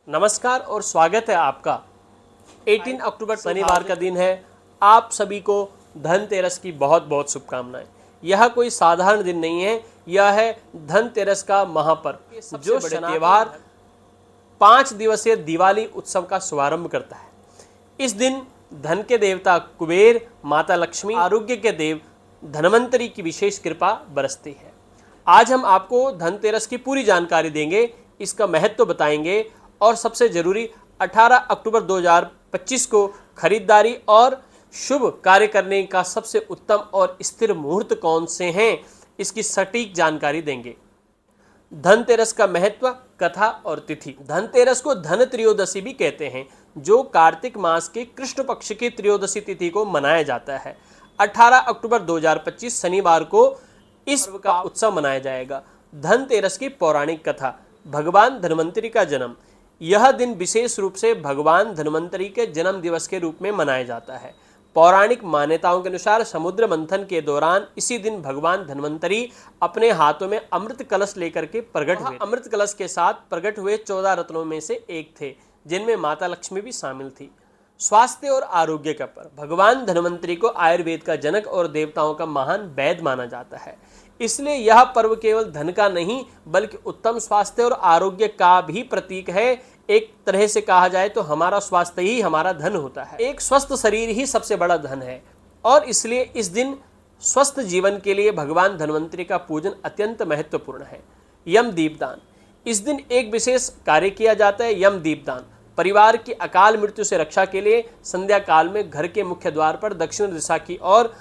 नमस्कार और स्वागत है आपका। 18 अक्टूबर शनिवार का दिन है। आप सभी को धनतेरस की बहुत बहुत शुभकामनाएं। यह कोई साधारण दिन नहीं है, यह है धनतेरस का महापर्व जो बड़े त्योहार 5 दिवसीय दिवाली उत्सव का शुभारंभ करता है। इस दिन धन के देवता कुबेर, माता लक्ष्मी, आरोग्य के देव धनवंतरी की विशेष कृपा बरसती है। आज हम आपको धनतेरस की पूरी जानकारी देंगे, इसका महत्व बताएंगे और सबसे जरूरी 18 अक्टूबर 2025 को खरीदारी और शुभ कार्य करने का सबसे उत्तम और स्थिर मुहूर्त कौन से हैं, इसकी सटीक जानकारी देंगे। धनतेरस का महत्व, कथा और तिथि। धनतेरस को धन त्रयोदशी भी कहते हैं, जो कार्तिक मास के कृष्ण पक्ष की त्रयोदशी तिथि को मनाया जाता है। 18 अक्टूबर 2025 शनिवार को इस पर्व का उत्सव मनाया जाएगा। धनतेरस की पौराणिक कथा। भगवान धन्वंतरी का जन्म। यह दिन विशेष रूप से भगवान धन्वंतरी के जन्म दिवस के रूप में मनाया जाता है। पौराणिक मान्यताओं के अनुसार समुद्र मंथन के दौरान इसी दिन भगवान धन्वंतरी अपने हाथों में अमृत कलश लेकर के प्रकट हुए। अमृत कलश के साथ प्रकट हुए 14 रत्नों में से एक थे, जिनमें माता लक्ष्मी भी शामिल थी। स्वास्थ्य और आरोग्य का पर्व। भगवान धन्वंतरी को आयुर्वेद का जनक और देवताओं का महान वैद्य माना जाता है, इसलिए यह पर्व केवल धन का नहीं बल्कि उत्तम स्वास्थ्य और आरोग्य का भी प्रतीक है। एक तरह से कहा जाए तो हमारा स्वास्थ्य ही हमारा धन होता है। एक स्वस्थ शरीर ही सबसे बड़ा धन है और इसलिए इस दिन स्वस्थ जीवन के लिए भगवान धन्वंतरी का पूजन अत्यंत महत्वपूर्ण है। यम दीपदान। इस दिन एक विशेष कार्य किया जाता है, यम दीपदान। परिवार की अकाल मृत्यु से रक्षा के लिए संध्या काल में घर के मुख्य द्वार पर दक्षिण दिशा की ओर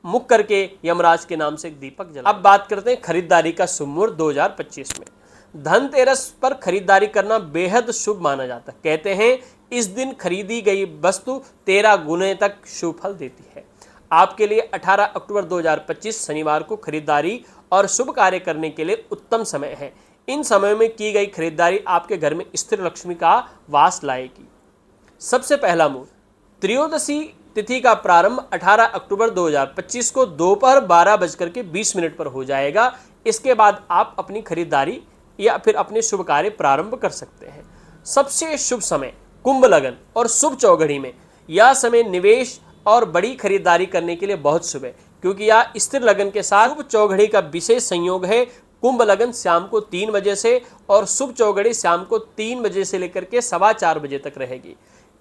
मुख करके यमराज के नाम से एक दीपक जला। अब बात करते हैं खरीदारी का शुभ मुहूर्त 2025 में। धनतेरस पर खरीदारी करना बेहद शुभ माना जाता है। कहते हैं इस दिन खरीदी गई वस्तु 13 गुने तक शुभ फल देती है। आपके लिए 18 अक्टूबर 2025 शनिवार को खरीदारी और शुभ कार्य करने के लिए उत्तम समय है। इन समयों में की गई खरीदारी आपके घर में स्थिर लक्ष्मी का वास लाएगी। सबसे पहला मुहूर्त। त्रयोदशी तिथि का प्रारंभ 18 अक्टूबर 2025 को दोपहर 12:20 पर हो जाएगा। इसके बाद आप अपनी खरीदारी या फिर अपने शुभ कार्य प्रारंभ कर सकते हैं। सबसे शुभ समय कुंभ लग्न और शुभ चौघड़ी में। यह समय निवेश और बड़ी खरीदारी करने के लिए बहुत शुभ है, क्योंकि यह स्थिर लग्न के साथ शुभ चौघड़ी का विशेष संयोग है। कुंभ लग्न शाम को 3 बजे से और शुभ चौघड़ी शाम को 3 बजे से लेकर के 4:15 बजे तक रहेगी।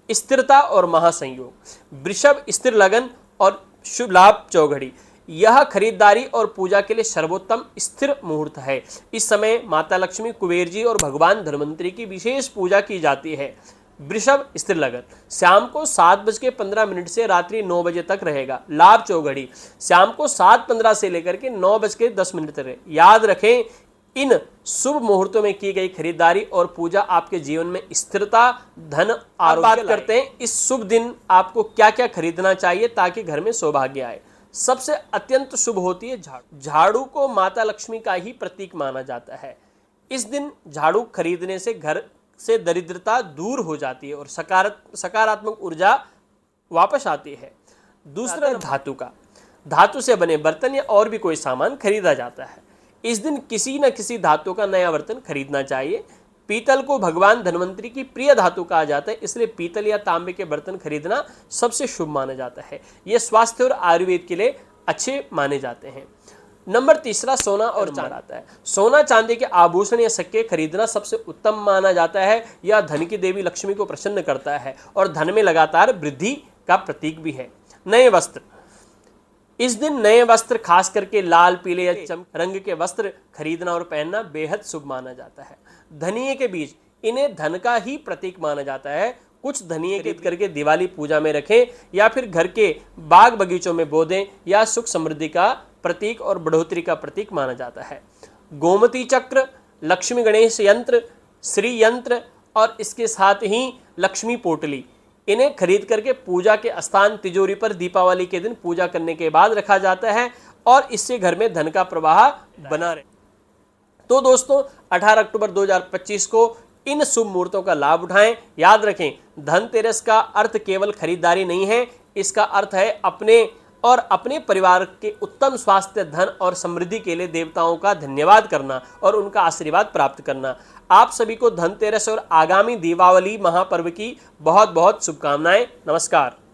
स्थिरता और महासंयोग। वृषभ स्थिर लगन और शुभ लाभ चौघड़ी। यह खरीदारी और पूजा के लिए सर्वोत्तम स्थिर मुहूर्त है। इस समय माता लक्ष्मी, कुबेर जी और भगवान धन्वंतरी की विशेष पूजा की जाती है। वृषभ स्थिर लगन शाम को 7:15 से रात्रि 9 बजे तक रहेगा। लाभ चौघड़ी शाम को 7:15 से लेकर के 9:10 तक। याद रखें, इन शुभ मुहूर्तों में की गई खरीदारी और पूजा आपके जीवन में स्थिरता, धन, आरोग्य। बात करते हैं इस शुभ दिन आपको क्या क्या खरीदना चाहिए ताकि घर में सौभाग्य आए। सबसे अत्यंत शुभ होती है झाड़ू। झाड़ू को माता लक्ष्मी का ही प्रतीक माना जाता है। इस दिन झाड़ू खरीदने से घर से दरिद्रता दूर हो जाती है और सकारात्मक ऊर्जा वापस आती है। दूसरा धातु का। धातु से बने बर्तन या और भी कोई सामान खरीदा जाता है। इस दिन किसी न किसी धातु का नया बर्तन खरीदना चाहिए। पीतल को भगवान धन्वंतरी की प्रिय धातु कहा जाता है, इसलिए पीतल या तांबे के बर्तन खरीदना सबसे शुभ माना जाता है। ये स्वास्थ्य और आयुर्वेद के लिए अच्छे माने जाते हैं। नंबर तीसरा सोना और चांदी आता है। सोना चांदी के आभूषण या सिक्के खरीदना सबसे उत्तम माना जाता है। यह धन की देवी लक्ष्मी को प्रसन्न करता है और धन में लगातार वृद्धि का प्रतीक भी है। नए वस्त्र। इस दिन नए वस्त्र, खास करके लाल, पीले या चमकीले रंग के वस्त्र खरीदना और पहनना बेहद शुभ माना जाता है। धनिये के बीज, इन्हें धन का ही प्रतीक माना जाता है। कुछ धनिये खरीद करके दिवाली पूजा में रखें या फिर घर के बाग बगीचों में बो दें। या सुख समृद्धि का प्रतीक और बढ़ोतरी का प्रतीक माना जाता है। गोमती चक्र, लक्ष्मी गणेश यंत्र, श्री यंत्र और इसके साथ ही लक्ष्मी पोटली, इन्हें खरीद करके पूजा के स्थान तिजोरी पर दीपावली के दिन पूजा करने के बाद रखा जाता है और इससे घर में धन का प्रवाह बना रहे। तो दोस्तों 18 अक्टूबर 2025 को इन शुभ मुहूर्तों का लाभ उठाएं। याद रखें, धनतेरस का अर्थ केवल खरीदारी नहीं है, इसका अर्थ है अपने और अपने परिवार के उत्तम स्वास्थ्य, धन और समृद्धि के लिए देवताओं का धन्यवाद करना और उनका आशीर्वाद प्राप्त करना। आप सभी को धनतेरस और आगामी दीपावली महापर्व की बहुत बहुत शुभकामनाएं। नमस्कार।